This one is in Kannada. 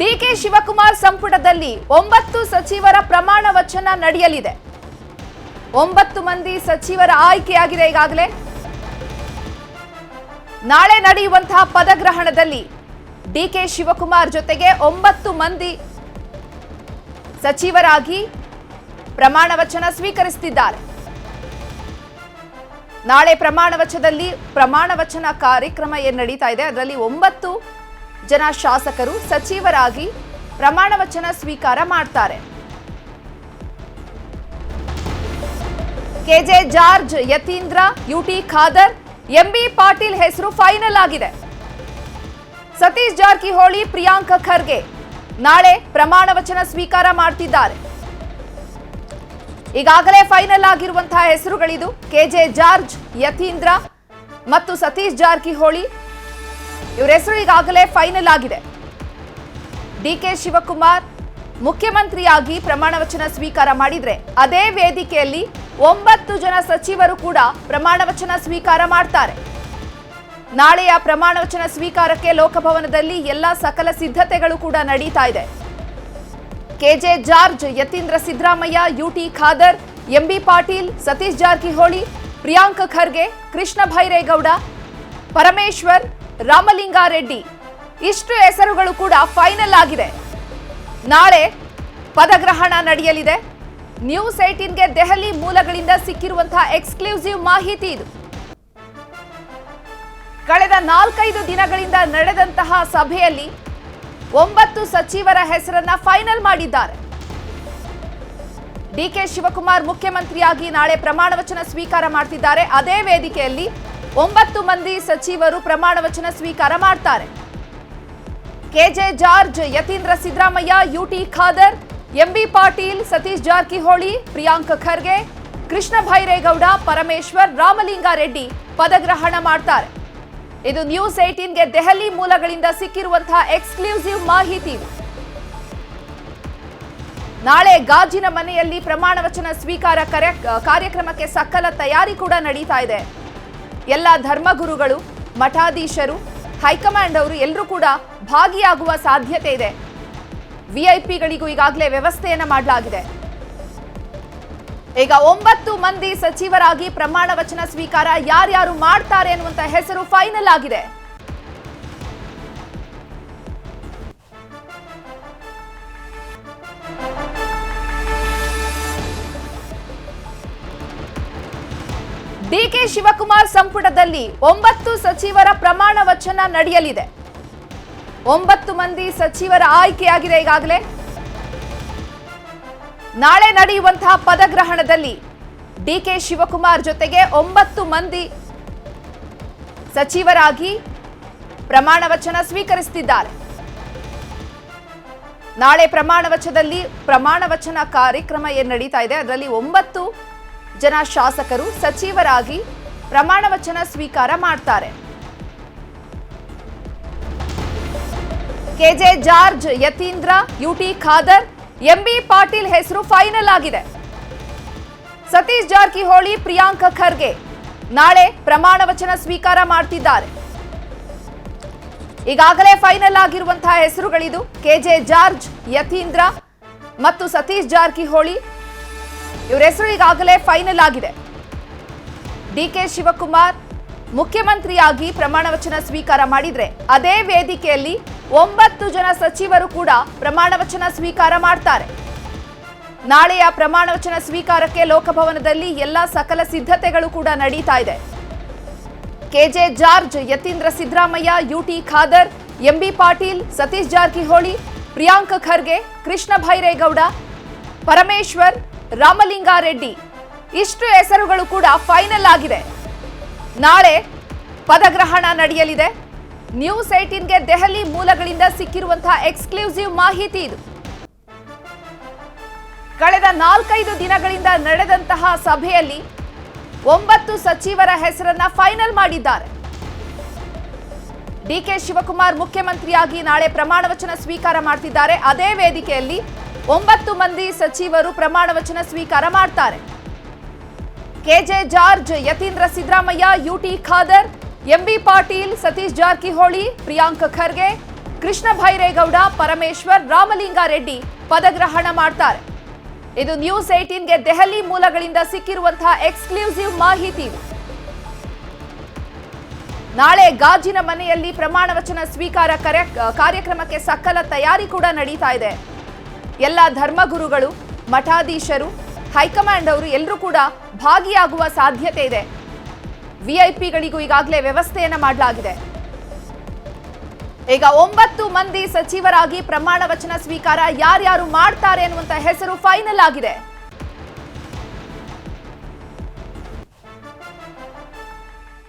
ಡಿಕೆ ಶಿವಕುಮಾರ್ ಸಂಪುಟದಲ್ಲಿ 9 ಸಚಿವರ ಪ್ರಮಾಣ ವಚನ ನಡೆಯಲಿದೆ. 9 ಮಂದಿ ಸಚಿವರ ಆಯ್ಕೆಯಾಗಿದೆ ಈಗಾಗಲೇ. ನಾಳೆ ನಡೆಯುವಂತಹ ಪದಗ್ರಹಣದಲ್ಲಿ ಡಿಕೆ ಶಿವಕುಮಾರ್ ಜೊತೆಗೆ 9 ಮಂದಿ ಸಚಿವರಾಗಿ ಪ್ರಮಾಣ ವಚನ ಸ್ವೀಕರಿಸುತ್ತಿದ್ದಾರೆ. ನಾಳೆ ಪ್ರಮಾಣ ವಚನ ಕಾರ್ಯಕ್ರಮ ಏನು ನಡೀತಾ ಇದೆ ಅದರಲ್ಲಿ 9 ಜನ ಶಾಸಕರು ಸಚಿವರಾಗಿ ಪ್ರಮಾಣ ವಚನ ಸ್ವೀಕಾರ ಮಾಡ್ತಾರೆ. ಕೆಜೆ ಜಾರ್ಜ್, ಯತೀಂದ್ರ, ಯುಟಿ ಖಾದರ್, ಎಂಬಿ ಪಾಟೀಲ್ ಹೆಸರು ಫೈನಲ್ ಆಗಿದೆ. ಸತೀಶ್ ಜಾರಕಿಹೊಳಿ, ಪ್ರಿಯಾಂಕ ಖರ್ಗೆ ನಾಳೆ ಪ್ರಮಾಣ ವಚನ ಸ್ವೀಕಾರ ಮಾಡ್ತಿದ್ದಾರೆ. ಈಗಾಗಲೇ ಫೈನಲ್ ಆಗಿರುವಂತಹ ಹೆಸರುಗಳಿದು. ಕೆಜೆ ಜಾರ್ಜ್, ಯತೀಂದ್ರ ಮತ್ತು ಸತೀಶ್ ಜಾರಕಿಹೊಳಿ ಇವರ ಹೆಸರು ಈಗಾಗಲೇ ಫೈನಲ್ ಆಗಿದೆ. ಡಿಕೆ ಶಿವಕುಮಾರ್ ಮುಖ್ಯಮಂತ್ರಿಯಾಗಿ ಪ್ರಮಾಣ ವಚನ ಸ್ವೀಕಾರ ಮಾಡಿದ್ರೆ ಅದೇ ವೇದಿಕೆಯಲ್ಲಿ 9 ಜನ ಸಚಿವರು ಕೂಡ ಪ್ರಮಾಣ ವಚನ ಸ್ವೀಕಾರ ಮಾಡ್ತಾರೆ. ನಾಳೆಯ ಪ್ರಮಾಣ ವಚನ ಸ್ವೀಕಾರಕ್ಕೆ ಲೋಕಭವನದಲ್ಲಿ ಎಲ್ಲ ಸಕಲ ಸಿದ್ಧತೆಗಳು ಕೂಡ ನಡೀತಾ ಇದೆ. ಕೆಜೆ ಜಾರ್ಜ್, ಯತೀಂದ್ರ ಸಿದ್ದರಾಮಯ್ಯ, ಯುಟಿ ಖಾದರ್, ಎಂಬಿ ಪಾಟೀಲ್, ಸತೀಶ್ ಜಾರಕಿಹೊಳಿ, ಪ್ರಿಯಾಂಕ ಖರ್ಗೆ, ಕೃಷ್ಣ ಭೈರೇಗೌಡ, ಪರಮೇಶ್ವರ್, ರಾಮಲಿಂಗಾರೆಡ್ಡಿ ಇಷ್ಟು ಹೆಸರುಗಳು ಕೂಡ ಫೈನಲ್ ಆಗಿದೆ. ನಾಳೆ ಪದಗ್ರಹಣ ನಡೆಯಲಿದೆ. ನ್ಯೂಸ್ 18ಗೆ ದೆಹಲಿ ಮೂಲಗಳಿಂದ ಸಿಕ್ಕಿರುವಂತಹ ಎಕ್ಸ್ಕ್ಲೂಸಿವ್ ಮಾಹಿತಿ ಇದು. ಕಳೆದ 4-5 ದಿನಗಳಿಂದ ನಡೆದಂತಹ ಸಭೆಯಲ್ಲಿ 9 ಸಚಿವರ ಹೆಸರನ್ನ ಫೈನಲ್ ಮಾಡಿದ್ದಾರೆ. ಡಿಕೆ ಶಿವಕುಮಾರ್ ಮುಖ್ಯಮಂತ್ರಿಯಾಗಿ ನಾಳೆ ಪ್ರಮಾಣ ವಚನ ಸ್ವೀಕಾರ ಮಾಡ್ತಿದ್ದಾರೆ. ಅದೇ ವೇದಿಕೆಯಲ್ಲಿ 9 ಮಂದಿ ಸಚಿವರು ಪ್ರಮಾಣ ವಚನ ಸ್ವೀಕಾರ ಮಾಡ್ತಾರೆ. ಕೆಜೆ ಜಾರ್ಜ್, ಯತೀಂದ್ರ ಸಿದ್ದರಾಮಯ್ಯ, ಯುಟಿ ಖಾದರ್, ಎಂಬಿ ಪಾಟೀಲ್, ಸತೀಶ್ ಜಾರಕಿಹೊಳಿ, ಪ್ರಿಯಾಂಕ ಖರ್ಗೆ, ಕೃಷ್ಣ ಭೈರೇಗೌಡ, ಪರಮೇಶ್ವರ್, ರಾಮಲಿಂಗಾರೆಡ್ಡಿ ಪದಗ್ರಹಣ ಮಾಡ್ತಾರೆ. ಇದು ನ್ಯೂಸ್ 18ಗೆ ದೆಹಲಿ ಮೂಲಗಳಿಂದ ಸಿಕ್ಕಿರುವಂತಹ ಎಕ್ಸ್ಕ್ಲೂಸಿವ್ ಮಾಹಿತಿ. ನಾಳೆ ಗಾಜಿನ ಮನೆಯಲ್ಲಿ ಪ್ರಮಾಣ ವಚನ ಸ್ವೀಕಾರ ಕಾರ್ಯಕ್ರಮಕ್ಕೆ ಸಕಲ ತಯಾರಿ ಕೂಡ ನಡೀತಾ ಇದೆ. ಎಲ್ಲ ಧರ್ಮಗುರುಗಳು, ಮಠಾಧೀಶರು, ಹೈಕಮಾಂಡ್ ಅವರು ಎಲ್ಲರೂ ಕೂಡ ಭಾಗಿಯಾಗುವ ಸಾಧ್ಯತೆ ಇದೆ. ವಿಐಪಿಗಳಿಗೂ ಈಗಾಗಲೇ ವ್ಯವಸ್ಥೆಯನ್ನ ಮಾಡಲಾಗಿದೆ. ಈಗ 9 ಮಂದಿ ಸಚಿವರಾಗಿ ಪ್ರಮಾಣ ವಚನ ಸ್ವೀಕಾರ ಯಾರ್ಯಾರು ಮಾಡ್ತಾರೆ ಅನ್ನುವಂತ ಹೆಸರು ಫೈನಲ್ ಆಗಿದೆ. ಡಿಕೆ ಶಿವಕುಮಾರ್ ಸಂಪುಟದಲ್ಲಿ 9 ಸಚಿವರ ಪ್ರಮಾಣ ವಚನ ನಡೆಯಲಿದೆ. 9 ಮಂದಿ ಸಚಿವರ ಆಯ್ಕೆಯಾಗಿದೆ ಈಗಾಗಲೇ. ನಾಳೆ ನಡೆಯುವಂತಹ ಪದಗ್ರಹಣದಲ್ಲಿ ಡಿಕೆ ಶಿವಕುಮಾರ್ ಜೊತೆಗೆ 9 ಮಂದಿ ಸಚಿವರಾಗಿ ಪ್ರಮಾಣ ವಚನ ಸ್ವೀಕರಿಸುತ್ತಿದ್ದಾರೆ. ನಾಳೆ ಪ್ರಮಾಣ ವಚನ ಕಾರ್ಯಕ್ರಮ ಏನು ನಡೀತಾ ಇದೆ ಅದರಲ್ಲಿ 9 ಜನ ಶಾಸಕರು ಸಚಿವರಾಗಿ ಪ್ರಮಾಣ ವಚನ ಸ್ವೀಕಾರ ಮಾಡ್ತಾರೆ. ಕೆಜೆ ಜಾರ್ಜ್, ಯತೀಂದ್ರ, ಯುಟಿ ಖಾದರ್, ಎಂಬಿ ಪಾಟೀಲ್ ಹೆಸರು ಫೈನಲ್ ಆಗಿದೆ. ಸತೀಶ್ ಜಾರಕಿಹೊಳಿ, ಪ್ರಿಯಾಂಕ ಖರ್ಗೆ ನಾಳೆ ಪ್ರಮಾಣ ವಚನ ಸ್ವೀಕಾರ ಮಾಡ್ತಿದ್ದಾರೆ. ಈಗಾಗಲೇ ಫೈನಲ್ ಆಗಿರುವಂತಹ ಹೆಸರುಗಳಿದು. ಕೆಜೆ ಜಾರ್ಜ್, ಯತೀಂದ್ರ ಮತ್ತು ಸತೀಶ್ ಜಾರಕಿಹೊಳಿ ಇವರ ಹೆಸರು ಈಗಾಗಲೇ ಫೈನಲ್ ಆಗಿದೆ. ಡಿಕೆ ಶಿವಕುಮಾರ್ ಮುಖ್ಯಮಂತ್ರಿಯಾಗಿ ಪ್ರಮಾಣ ವಚನ ಸ್ವೀಕಾರ ಮಾಡಿದ್ರೆ ಅದೇ ವೇದಿಕೆಯಲ್ಲಿ 9 ಜನ ಸಚಿವರು ಕೂಡ ಪ್ರಮಾಣ ವಚನ ಸ್ವೀಕಾರ ಮಾಡ್ತಾರೆ. ನಾಳೆಯ ಪ್ರಮಾಣ ವಚನ ಸ್ವೀಕಾರಕ್ಕೆ ಲೋಕಭವನದಲ್ಲಿ ಎಲ್ಲ ಸಕಲ ಸಿದ್ಧತೆಗಳು ಕೂಡ ನಡೀತಾ ಇದೆ. ಕೆಜೆ ಜಾರ್ಜ್, ಯತೀಂದ್ರ ಸಿದ್ದರಾಮಯ್ಯ, ಯುಟಿ ಖಾದರ್, ಎಂಬಿ ಪಾಟೀಲ್, ಸತೀಶ್ ಜಾರಕಿಹೊಳಿ, ಪ್ರಿಯಾಂಕ ಖರ್ಗೆ, ಕೃಷ್ಣ ಭೈರೇಗೌಡ, ಪರಮೇಶ್ವರ್, ರಾಮಲಿಂಗಾರೆಡ್ಡಿ ಇಷ್ಟು ಹೆಸರುಗಳು ಕೂಡ ಫೈನಲ್ ಆಗಿದೆ. ನಾಳೆ ಪದಗ್ರಹಣ ನಡೆಯಲಿದೆ. ನ್ಯೂಸ್ 18ಗೆ ದೆಹಲಿ ಮೂಲಗಳಿಂದ ಸಿಕ್ಕಿರುವಂತಹ ಎಕ್ಸ್ಕ್ಲೂಸಿವ್ ಮಾಹಿತಿ ಇದು. ಕಳೆದ 4-5 ದಿನಗಳಿಂದ ನಡೆದಂತಹ ಸಭೆಯಲ್ಲಿ 9 ಸಚಿವರ ಹೆಸರನ್ನ ಫೈನಲ್ ಮಾಡಿದ್ದಾರೆ. ಡಿಕೆ ಶಿವಕುಮಾರ್ ಮುಖ್ಯಮಂತ್ರಿಯಾಗಿ ನಾಳೆ ಪ್ರಮಾಣ ವಚನ ಸ್ವೀಕಾರ ಮಾಡ್ತಿದ್ದಾರೆ. ಅದೇ ವೇದಿಕೆಯಲ್ಲಿ 9 ಮಂದಿ ಸಚಿವರು ಪ್ರಮಾಣ ವಚನ ಸ್ವೀಕಾರ ಮಾಡ್ತಾರೆ. ಕೆಜೆ ಜಾರ್ಜ್, ಯತೀಂದ್ರ ಸಿದ್ದರಾಮಯ್ಯ, ಯುಟಿ ಖಾದರ್, ಎಂಬಿ ಪಾಟೀಲ್, ಸತೀಶ್ ಜಾರಕಿಹೊಳಿ, ಪ್ರಿಯಾಂಕ ಖರ್ಗೆ, ಕೃಷ್ಣ ಭೈರೇಗೌಡ, ಪರಮೇಶ್ವರ್, ರಾಮಲಿಂಗಾರೆಡ್ಡಿ ಪದಗ್ರಹಣ ಮಾಡ್ತಾರೆ. ಇದು ನ್ಯೂಸ್ 18ಗೆ ದೆಹಲಿ ಮೂಲಗಳಿಂದ ಸಿಕ್ಕಿರುವಂತಹ ಎಕ್ಸ್ಕ್ಲೂಸಿವ್ ಮಾಹಿತಿ. ನಾಳೆ ಗಾಜಿನ ಮನೆಯಲ್ಲಿ ಪ್ರಮಾಣ ವಚನ ಸ್ವೀಕಾರ ಕಾರ್ಯಕ್ರಮಕ್ಕೆ ಸಕಲ ತಯಾರಿ ಕೂಡ ನಡೀತಾ ಇದೆ. ಎಲ್ಲ ಧರ್ಮಗುರುಗಳು, ಮಠಾಧೀಶರು, ಹೈಕಮಾಂಡ್ ಅವರು ಎಲ್ಲರೂ ಕೂಡ ಭಾಗಿಯಾಗುವ ಸಾಧ್ಯತೆ ಇದೆ. ವಿಐಪಿಗಳಿಗೂ ಈಗಾಗಲೇ ವ್ಯವಸ್ಥೆಯನ್ನ ಮಾಡಲಾಗಿದೆ. ಈಗ 9 ಮಂದಿ ಸಚಿವರಾಗಿ ಪ್ರಮಾಣ ವಚನ ಸ್ವೀಕಾರ ಯಾರ್ಯಾರು ಮಾಡ್ತಾರೆ ಅನ್ನುವಂತ ಹೆಸರು ಫೈನಲ್ ಆಗಿದೆ.